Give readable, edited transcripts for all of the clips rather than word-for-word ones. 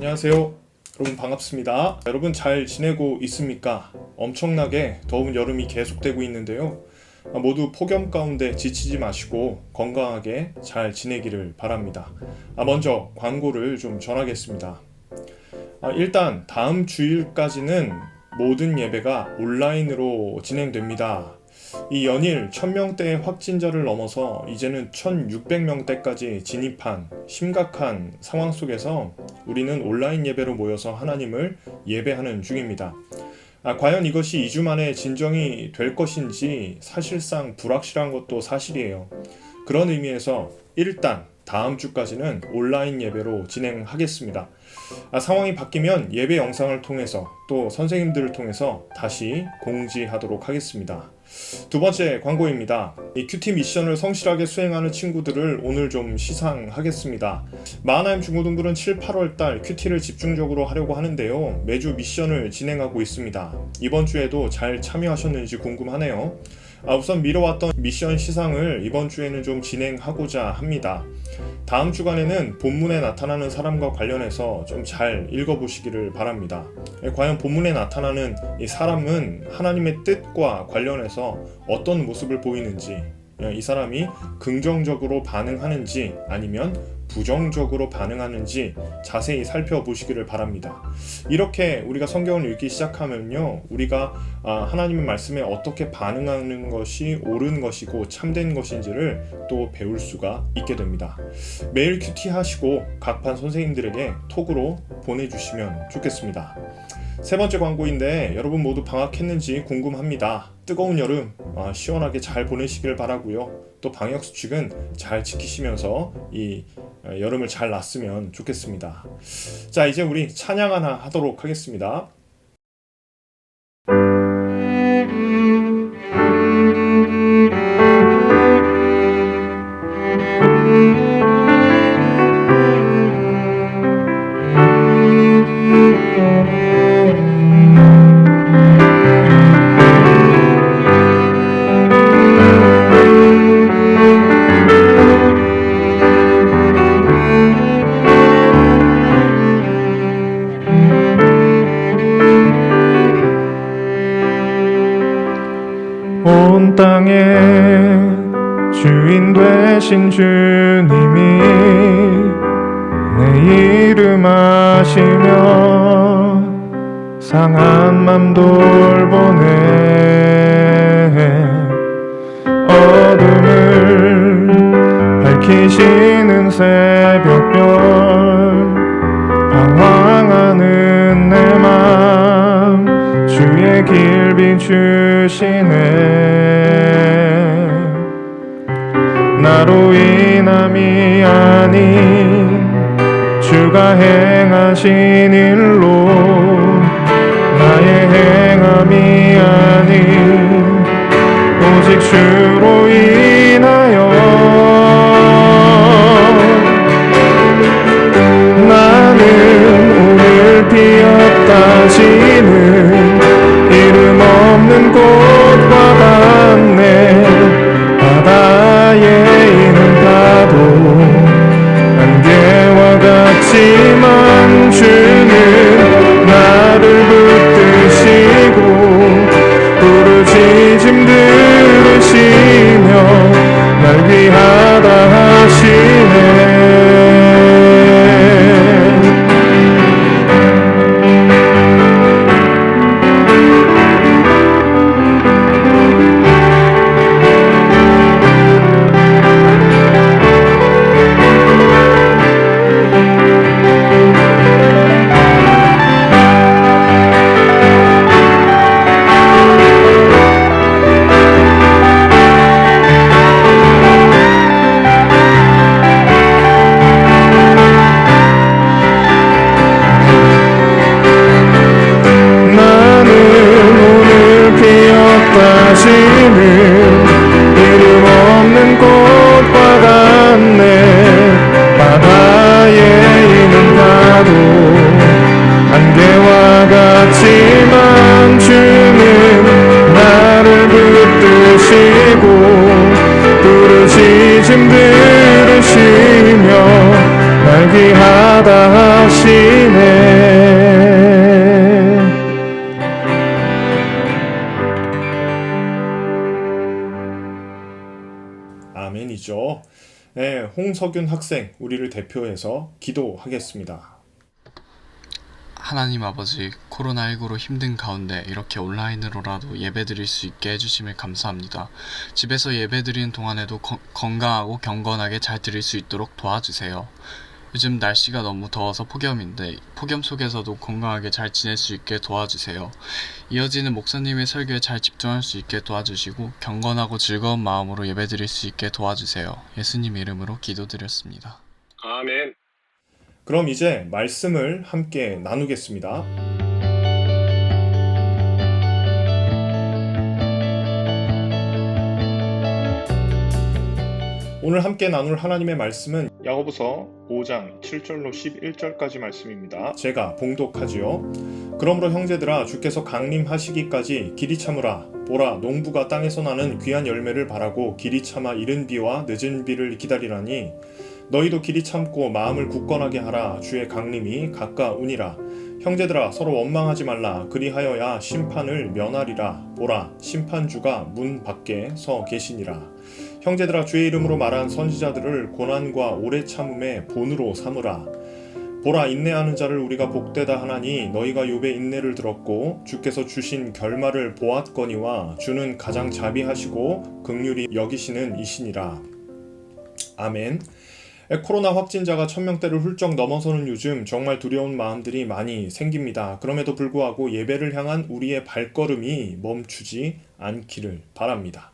안녕하세요. 여러분 반갑습니다. 여러분 잘 지내고 있습니까? 엄청나게 더운 여름이 계속되고 있는데요. 모두 폭염 가운데 지치지 마시고 건강하게 잘 지내기를 바랍니다. 먼저 광고를 좀 전하겠습니다. 일단 다음 주일까지는 모든 예배가 온라인으로 진행됩니다. 이 연일 1000명대의 확진자를 넘어서 이제는 1600명대까지 진입한 심각한 상황 속에서 우리는 온라인 예배로 모여서 하나님을 예배하는 중입니다. 과연 이것이 2주 만에 진정이 될 것인지 사실상 불확실한 것도 사실이에요. 그런 의미에서 일단 다음 주까지는 온라인 예배로 진행하겠습니다. 상황이 바뀌면 예배 영상을 통해서 또 선생님들을 통해서 다시 공지하도록 하겠습니다. 두 번째 광고입니다. 이 큐티 미션을 성실하게 수행하는 친구들을 오늘 좀 시상하겠습니다. 마하나임 중고등부는 7, 8월달 큐티를 집중적으로 하려고 하는데요. 매주 미션을 진행하고 있습니다. 이번 주에도 잘 참여하셨는지 궁금하네요. 우선 미뤄왔던 미션 시상을 이번 주에는 좀 진행하고자 합니다. 다음 주간에는 본문에 나타나는 사람과 관련해서 좀 잘 읽어보시기를 바랍니다. 과연 본문에 나타나는 이 사람은 하나님의 뜻과 관련해서 어떤 모습을 보이는지, 이 사람이 긍정적으로 반응하는지 아니면 부정적으로 반응하는지 자세히 살펴보시기를 바랍니다. 이렇게 우리가 성경을 읽기 시작하면요, 우리가 하나님의 말씀에 어떻게 반응하는 것이 옳은 것이고 참된 것인지를 또 배울 수가 있게 됩니다. 매일 큐티 하시고 각 반 선생님들에게 톡으로 보내주시면 좋겠습니다. 세 번째 광고인데 여러분 모두 방학했는지 궁금합니다. 뜨거운 여름 시원하게 잘 보내시길 바라고요. 또 방역수칙은 잘 지키시면서 이 여름을 잘 났으면 좋겠습니다. 자, 이제 우리 찬양 하나 하도록 하겠습니다. 온 땅의 주인 되신 주님이 내 이름 아시며 상한 맘 돌보네. 어둠을 밝히시는 새벽별 방황하는 내 맘 주의 길 비추시네. 나로 인함이 아닌 주가 행하신 일로 나의 행함이 아닌 오직 주로 인하여 나는 오늘 피었다 지는 이름 없는 꽃과 같네. 바다에 있는 파도 안개와 같지만 주는 나를 붙드시고 부르짖음 들으시며 날 위하다 하시네. 이름 없는 꽃과 같네. 바다에 있는 파도 안개와 같지만 주는 나를 붙드시고 부르짖음 들으시며 날 귀하다 하시네. 아멘이죠. 네, 홍석윤 학생 우리를 대표해서 기도하겠습니다. 하나님 아버지, 코로나19로 힘든 가운데 이렇게 온라인으로라도 예배드릴 수 있게 해주심을 감사합니다. 집에서 예배드리는 동안에도 건강하고 경건하게 잘 드릴 수 있도록 도와주세요. 요즘 날씨가 너무 더워서 폭염인데 폭염 속에서도 건강하게 잘 지낼 수 있게 도와주세요. 이어지는 목사님의 설교에 잘 집중할 수 있게 도와주시고 경건하고 즐거운 마음으로 예배드릴 수 있게 도와주세요. 예수님 이름으로 기도드렸습니다. 아멘. 그럼 이제 말씀을 함께 나누겠습니다. 오늘 함께 나눌 하나님의 말씀은 야고보서 5장 7절로 11절까지 말씀입니다. 제가 봉독하지요. 그러므로 형제들아 주께서 강림하시기까지 길이 참으라. 보라 농부가 땅에서 나는 귀한 열매를 바라고 길이 참아 이른 비와 늦은 비를 기다리라니 너희도 길이 참고 마음을 굳건하게 하라. 주의 강림이 가까우니라. 형제들아 서로 원망하지 말라. 그리하여야 심판을 면하리라. 보라 심판주가 문 밖에 서 계시니라. 형제들아 주의 이름으로 말한 선지자들을 고난과 오래 참음의 본으로 삼으라. 보라 인내하는 자를 우리가 복되다 하나니 너희가 욥의 인내를 들었고 주께서 주신 결말을 보았거니와 주는 가장 자비하시고 긍휼히 여기시는 이시니라. 아멘. 코로나 확진자가 1000명대를 훌쩍 넘어서는 요즘 정말 두려운 마음들이 많이 생깁니다. 그럼에도 불구하고 예배를 향한 우리의 발걸음이 멈추지 않기를 바랍니다.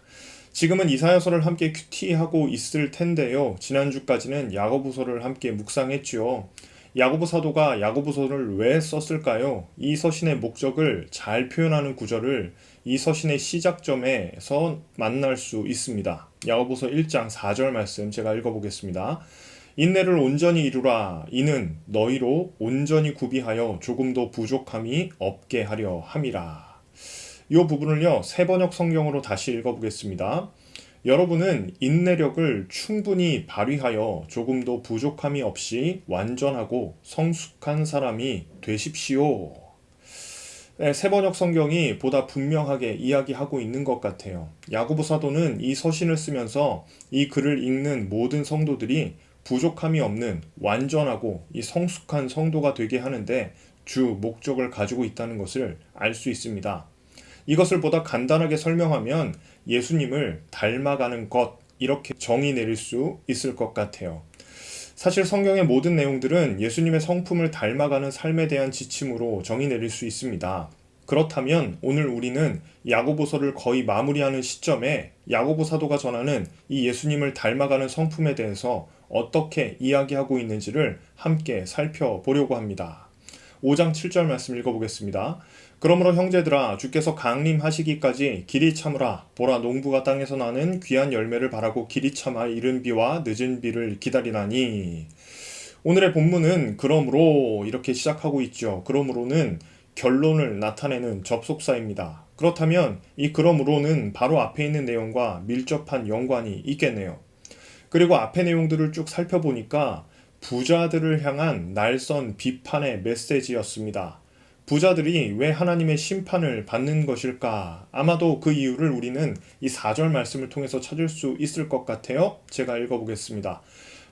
지금은 이사야서를 함께 큐티하고 있을 텐데요. 지난주까지는 야고보서를 함께 묵상했지요. 야고보 사도가 야고보서를 왜 썼을까요? 이 서신의 목적을 잘 표현하는 구절을 이 서신의 시작점에서 만날 수 있습니다. 야고보서 1장 4절 말씀 제가 읽어보겠습니다. 인내를 온전히 이루라. 이는 너희로 온전히 구비하여 조금도 부족함이 없게 하려 함이라. 이 부분을요, 세번역 성경으로 다시 읽어보겠습니다. 여러분은 인내력을 충분히 발휘하여 조금도 부족함이 없이 완전하고 성숙한 사람이 되십시오. 네, 세번역 성경이 보다 분명하게 이야기하고 있는 것 같아요. 야고보 사도는 이 서신을 쓰면서 이 글을 읽는 모든 성도들이 부족함이 없는 완전하고 이 성숙한 성도가 되게 하는데 주 목적을 가지고 있다는 것을 알 수 있습니다. 이것을 보다 간단하게 설명하면 예수님을 닮아가는 것, 이렇게 정의 내릴 수 있을 것 같아요. 사실 성경의 모든 내용들은 예수님의 성품을 닮아가는 삶에 대한 지침으로 정의 내릴 수 있습니다. 그렇다면 오늘 우리는 야고보서를 거의 마무리하는 시점에 야고보 사도가 전하는 이 예수님을 닮아가는 성품에 대해서 어떻게 이야기하고 있는지를 함께 살펴보려고 합니다. 5장 7절 말씀 읽어보겠습니다. 그러므로 형제들아 주께서 강림하시기까지 길이 참으라. 보라 농부가 땅에서 나는 귀한 열매를 바라고 길이 참아 이른 비와 늦은 비를 기다리나니. 오늘의 본문은 그러므로 이렇게 시작하고 있죠. 그러므로는 결론을 나타내는 접속사입니다. 그렇다면 이 그러므로는 바로 앞에 있는 내용과 밀접한 연관이 있겠네요. 그리고 앞의 내용들을 쭉 살펴보니까 부자들을 향한 날선 비판의 메시지였습니다. 부자들이 왜 하나님의 심판을 받는 것일까? 아마도 그 이유를 우리는 이 4절 말씀을 통해서 찾을 수 있을 것 같아요. 제가 읽어보겠습니다.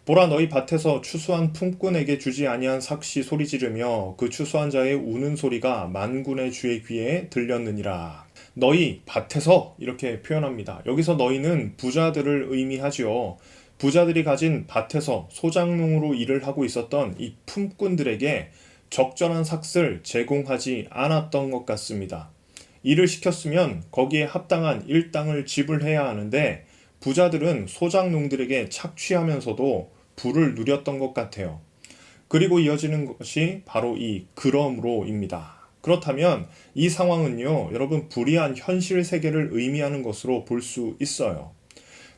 보라 너희 밭에서 추수한 품꾼에게 주지 아니한 삭시 소리 지르며 그 추수한 자의 우는 소리가 만군의 주의 귀에 들렸느니라. 너희 밭에서 이렇게 표현합니다. 여기서 너희는 부자들을 의미하지요. 부자들이 가진 밭에서 소작농으로 일을 하고 있었던 이 품꾼들에게 적절한 삭을 제공하지 않았던 것 같습니다. 일을 시켰으면 거기에 합당한 일당을 지불해야 하는데 부자들은 소작농들에게 착취하면서도 부를 누렸던 것 같아요. 그리고 이어지는 것이 바로 이 그러므로입니다. 그렇다면 이 상황은요, 여러분 불의한 현실 세계를 의미하는 것으로 볼 수 있어요.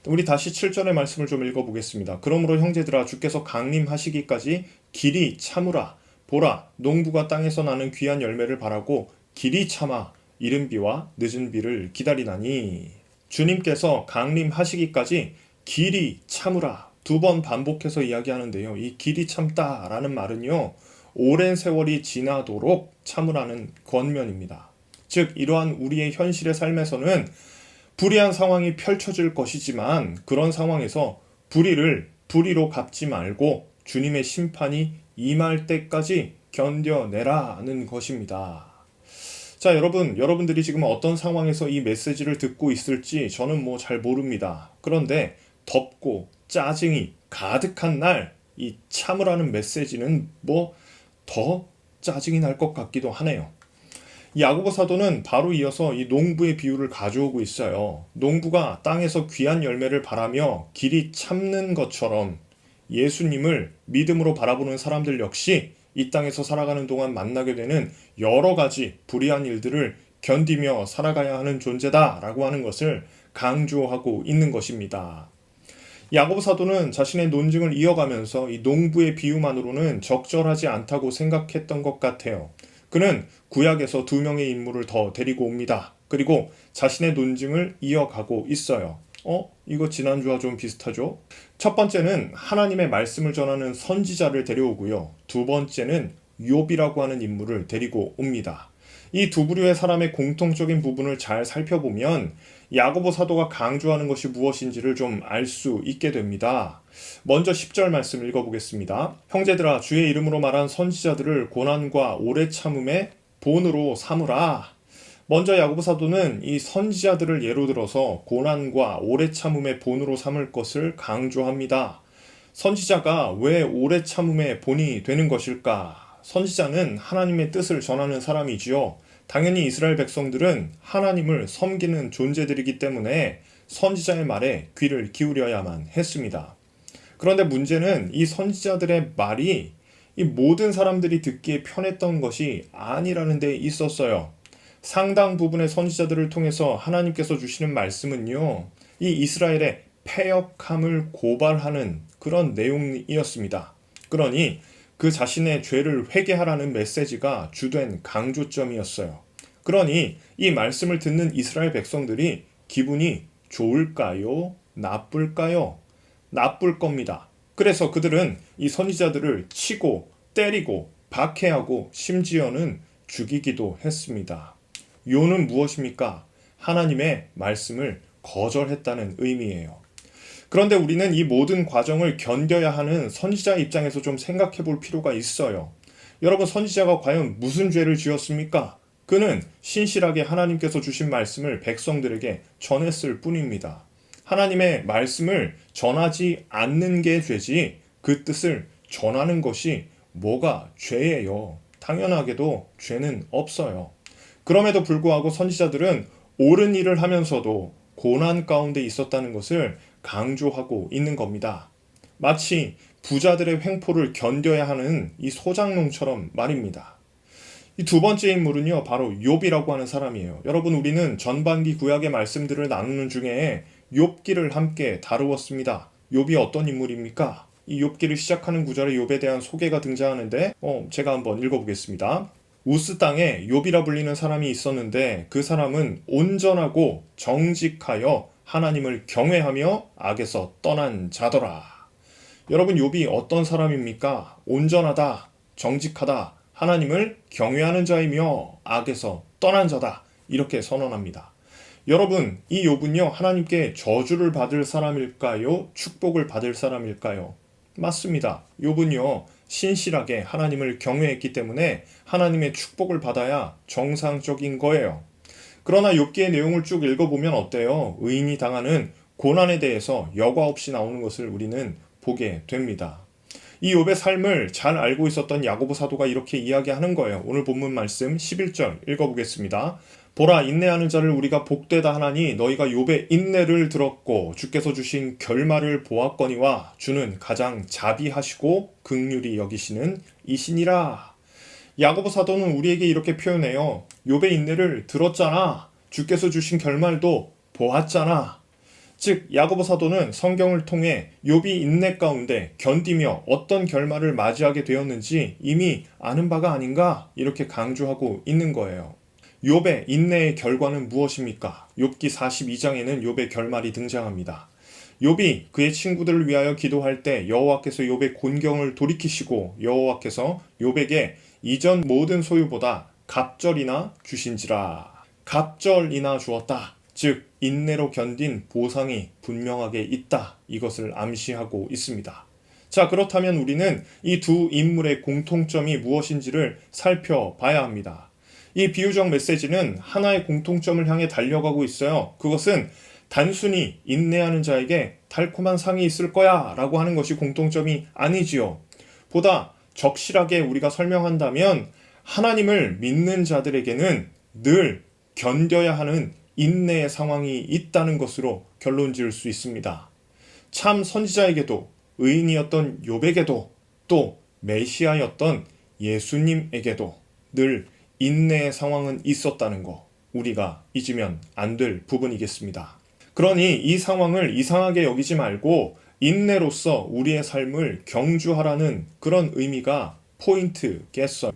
우리 다시 7절의 말씀을 좀 읽어보겠습니다. 그러므로 형제들아 주께서 강림하시기까지 길이 참으라. 보라 농부가 땅에서 나는 귀한 열매를 바라고 길이 참아 이른 비와 늦은 비를 기다리나니. 주님께서 강림하시기까지 길이 참으라. 2번 반복해서 이야기하는데요. 이 길이 참다 라는 말은요, 오랜 세월이 지나도록 참으라는 권면입니다. 즉 이러한 우리의 현실의 삶에서는 불의한 상황이 펼쳐질 것이지만 그런 상황에서 불의를 불의로 갚지 말고 주님의 심판이 임할 때까지 견뎌내라는 것입니다. 자, 여러분들이 지금 어떤 상황에서 이 메시지를 듣고 있을지 저는 잘 모릅니다. 그런데 덥고 짜증이 가득한 날 이 참으라는 메시지는 더 짜증이 날 것 같기도 하네요. 야고보 사도는 바로 이어서 이 농부의 비유를 가져오고 있어요. 농부가 땅에서 귀한 열매를 바라며 길이 참는 것처럼 예수님을 믿음으로 바라보는 사람들 역시 이 땅에서 살아가는 동안 만나게 되는 여러 가지 불의한 일들을 견디며 살아가야 하는 존재다라고 하는 것을 강조하고 있는 것입니다. 야고보 사도는 자신의 논증을 이어가면서 이 농부의 비유만으로는 적절하지 않다고 생각했던 것 같아요. 그는 구약에서 2명의 인물을 더 데리고 옵니다. 그리고 자신의 논증을 이어가고 있어요. 이거 지난주와 좀 비슷하죠? 첫 번째는 하나님의 말씀을 전하는 선지자를 데려오고요. 두 번째는 욥이라고 하는 인물을 데리고 옵니다. 이 두 부류의 사람의 공통적인 부분을 잘 살펴보면 야고보 사도가 강조하는 것이 무엇인지를 좀 알 수 있게 됩니다. 먼저 10절 말씀 읽어보겠습니다. 형제들아, 주의 이름으로 말한 선지자들을 고난과 오래 참음의 본으로 삼으라. 먼저 야고보 사도는 이 선지자들을 예로 들어서 고난과 오래 참음의 본으로 삼을 것을 강조합니다. 선지자가 왜 오래 참음의 본이 되는 것일까? 선지자는 하나님의 뜻을 전하는 사람이지요. 당연히 이스라엘 백성들은 하나님을 섬기는 존재들이기 때문에 선지자의 말에 귀를 기울여야만 했습니다. 그런데 문제는 이 선지자들의 말이 이 모든 사람들이 듣기에 편했던 것이 아니라는 데 있었어요. 상당 부분의 선지자들을 통해서 하나님께서 주시는 말씀은요, 이 이스라엘의 패역함을 고발하는 그런 내용이었습니다. 그러니 그 자신의 죄를 회개하라는 메시지가 주된 강조점이었어요. 그러니 이 말씀을 듣는 이스라엘 백성들이 기분이 좋을까요? 나쁠까요? 나쁠 겁니다. 그래서 그들은 이 선지자들을 치고 때리고 박해하고 심지어는 죽이기도 했습니다. 요는 무엇입니까? 하나님의 말씀을 거절했다는 의미예요. 그런데 우리는 이 모든 과정을 견뎌야 하는 선지자 입장에서 좀 생각해 볼 필요가 있어요. 여러분, 선지자가 과연 무슨 죄를 지었습니까? 그는 신실하게 하나님께서 주신 말씀을 백성들에게 전했을 뿐입니다. 하나님의 말씀을 전하지 않는 게 죄지 그 뜻을 전하는 것이 뭐가 죄예요. 당연하게도 죄는 없어요. 그럼에도 불구하고 선지자들은 옳은 일을 하면서도 고난 가운데 있었다는 것을 강조하고 있는 겁니다. 마치 부자들의 횡포를 견뎌야 하는 이 소장농처럼 말입니다. 이 두 번째 인물은요, 바로 욥이라고 하는 사람이에요. 여러분, 우리는 전반기 구약의 말씀들을 나누는 중에 욥기를 함께 다루었습니다. 욥이 어떤 인물입니까? 이 욥기를 시작하는 구절에 욥에 대한 소개가 등장하는데 제가 한번 읽어보겠습니다. 우스 땅에 욥이라 불리는 사람이 있었는데 그 사람은 온전하고 정직하여 하나님을 경외하며 악에서 떠난 자더라. 여러분, 욥이 어떤 사람입니까? 온전하다, 정직하다, 하나님을 경외하는 자이며 악에서 떠난 자다, 이렇게 선언합니다. 여러분, 이 욥은요, 하나님께 저주를 받을 사람일까요? 축복을 받을 사람일까요? 맞습니다. 욥은요, 신실하게 하나님을 경외했기 때문에 하나님의 축복을 받아야 정상적인 거예요. 그러나 욥기의 내용을 쭉 읽어보면 어때요? 의인이 당하는 고난에 대해서 여과 없이 나오는 것을 우리는 보게 됩니다. 이 욥의 삶을 잘 알고 있었던 야고보 사도가 이렇게 이야기하는 거예요. 오늘 본문 말씀 11절 읽어보겠습니다. 보라, 인내하는 자를 우리가 복되다 하나니 너희가 욥의 인내를 들었고 주께서 주신 결말을 보았거니와 주는 가장 자비하시고 긍휼히 여기시는 이시니라. 야고보 사도는 우리에게 이렇게 표현해요. 욥의 인내를 들었잖아. 주께서 주신 결말도 보았잖아. 즉, 야고보 사도는 성경을 통해 욥이 인내 가운데 견디며 어떤 결말을 맞이하게 되었는지 이미 아는 바가 아닌가, 이렇게 강조하고 있는 거예요. 욥의 인내의 결과는 무엇입니까? 욥기 42장에는 욥의 결말이 등장합니다. 욥이 그의 친구들을 위하여 기도할 때 여호와께서 욥의 곤경을 돌이키시고 여호와께서 욥에게 이전 모든 소유보다 갑절이나 주신지라. 갑절이나 주었다. 즉 인내로 견딘 보상이 분명하게 있다. 이것을 암시하고 있습니다. 자, 그렇다면 우리는 이 두 인물의 공통점이 무엇인지를 살펴봐야 합니다. 이 비유적 메시지는 하나의 공통점을 향해 달려가고 있어요. 그것은 단순히 인내하는 자에게 달콤한 상이 있을 거야 라고 하는 것이 공통점이 아니지요. 보다 적실하게 우리가 설명한다면 하나님을 믿는 자들에게는 늘 견뎌야 하는 인내의 상황이 있다는 것으로 결론 지을 수 있습니다. 참 선지자에게도, 의인이었던 욥에게도, 또 메시아였던 예수님에게도 늘 인내의 상황은 있었다는 거, 우리가 잊으면 안 될 부분이겠습니다. 그러니 이 상황을 이상하게 여기지 말고 인내로서 우리의 삶을 경주하라는 그런 의미가 포인트겠어요.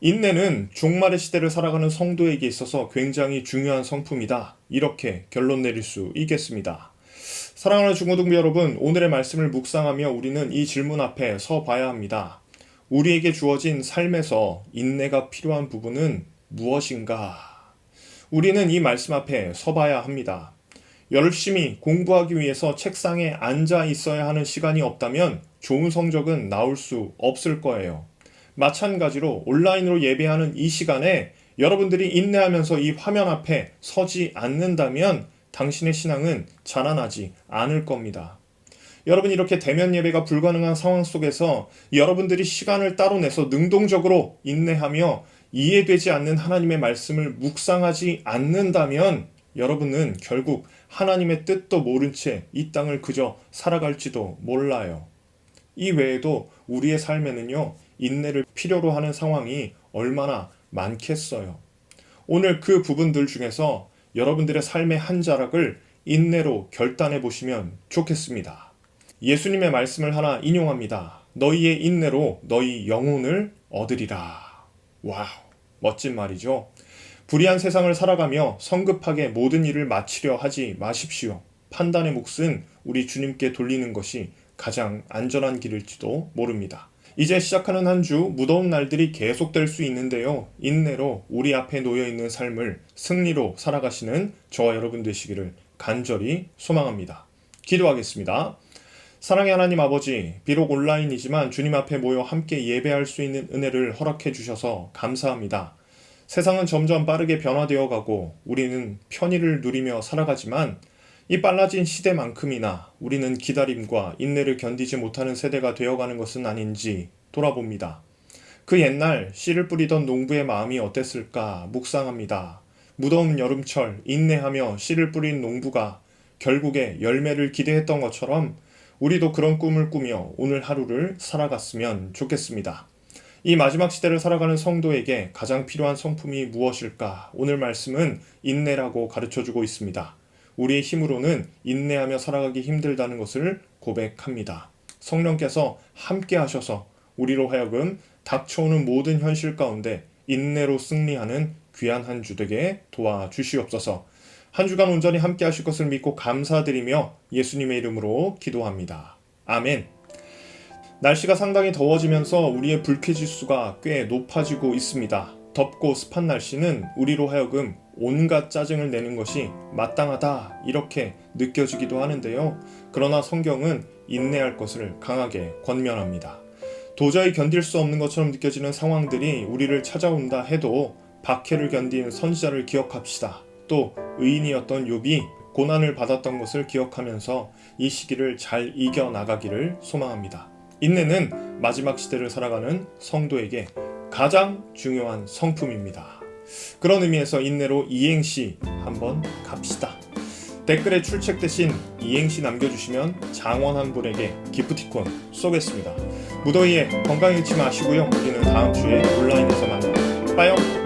인내는 종말의 시대를 살아가는 성도에게 있어서 굉장히 중요한 성품이다. 이렇게 결론 내릴 수 있겠습니다. 사랑하는 중고등부 여러분, 오늘의 말씀을 묵상하며 우리는 이 질문 앞에 서 봐야 합니다. 우리에게 주어진 삶에서 인내가 필요한 부분은 무엇인가? 우리는 이 말씀 앞에 서 봐야 합니다. 열심히 공부하기 위해서 책상에 앉아 있어야 하는 시간이 없다면 좋은 성적은 나올 수 없을 거예요. 마찬가지로 온라인으로 예배하는 이 시간에 여러분들이 인내하면서 이 화면 앞에 서지 않는다면 당신의 신앙은 자라나지 않을 겁니다. 여러분, 이렇게 대면 예배가 불가능한 상황 속에서 여러분들이 시간을 따로 내서 능동적으로 인내하며 이해되지 않는 하나님의 말씀을 묵상하지 않는다면 여러분은 결국 하나님의 뜻도 모른 채 이 땅을 그저 살아갈지도 몰라요. 이 외에도 우리의 삶에는요, 인내를 필요로 하는 상황이 얼마나 많겠어요. 오늘 그 부분들 중에서 여러분들의 삶의 한 자락을 인내로 결단해 보시면 좋겠습니다. 예수님의 말씀을 하나 인용합니다. 너희의 인내로 너희 영혼을 얻으리라. 와우, 멋진 말이죠. 불의한 세상을 살아가며 성급하게 모든 일을 마치려 하지 마십시오. 판단의 몫은 우리 주님께 돌리는 것이 가장 안전한 길일지도 모릅니다. 이제 시작하는 한 주 무더운 날들이 계속될 수 있는데요. 인내로 우리 앞에 놓여있는 삶을 승리로 살아가시는 저와 여러분 되시기를 간절히 소망합니다. 기도하겠습니다. 사랑의 하나님 아버지, 비록 온라인이지만 주님 앞에 모여 함께 예배할 수 있는 은혜를 허락해 주셔서 감사합니다. 세상은 점점 빠르게 변화되어 가고 우리는 편의를 누리며 살아가지만 이 빨라진 시대만큼이나 우리는 기다림과 인내를 견디지 못하는 세대가 되어가는 것은 아닌지 돌아봅니다. 그 옛날 씨를 뿌리던 농부의 마음이 어땠을까 묵상합니다. 무더운 여름철 인내하며 씨를 뿌린 농부가 결국에 열매를 기대했던 것처럼 우리도 그런 꿈을 꾸며 오늘 하루를 살아갔으면 좋겠습니다. 이 마지막 시대를 살아가는 성도에게 가장 필요한 성품이 무엇일까? 오늘 말씀은 인내라고 가르쳐주고 있습니다. 우리의 힘으로는 인내하며 살아가기 힘들다는 것을 고백합니다. 성령께서 함께 하셔서 우리로 하여금 닥쳐오는 모든 현실 가운데 인내로 승리하는 귀한 한 주 되게 도와주시옵소서. 한 주간 온전히 함께 하실 것을 믿고 감사드리며 예수님의 이름으로 기도합니다. 아멘. 날씨가 상당히 더워지면서 우리의 불쾌지수가 꽤 높아지고 있습니다. 덥고 습한 날씨는 우리로 하여금 온갖 짜증을 내는 것이 마땅하다 이렇게 느껴지기도 하는데요. 그러나 성경은 인내할 것을 강하게 권면합니다. 도저히 견딜 수 없는 것처럼 느껴지는 상황들이 우리를 찾아온다 해도 박해를 견딘 선지자를 기억합시다. 또 의인이었던 욥이 고난을 받았던 것을 기억하면서 이 시기를 잘 이겨나가기를 소망합니다. 인내는 마지막 시대를 살아가는 성도에게 가장 중요한 성품입니다. 그런 의미에서 인내로 이행시 한번 갑시다. 댓글에 출첵 대신 이행시 남겨주시면 장원 한 분에게 기프티콘 쏘겠습니다. 무더위에 건강 잃지 마시고요. 우리는 다음 주에 온라인에서 만나요. 빠염.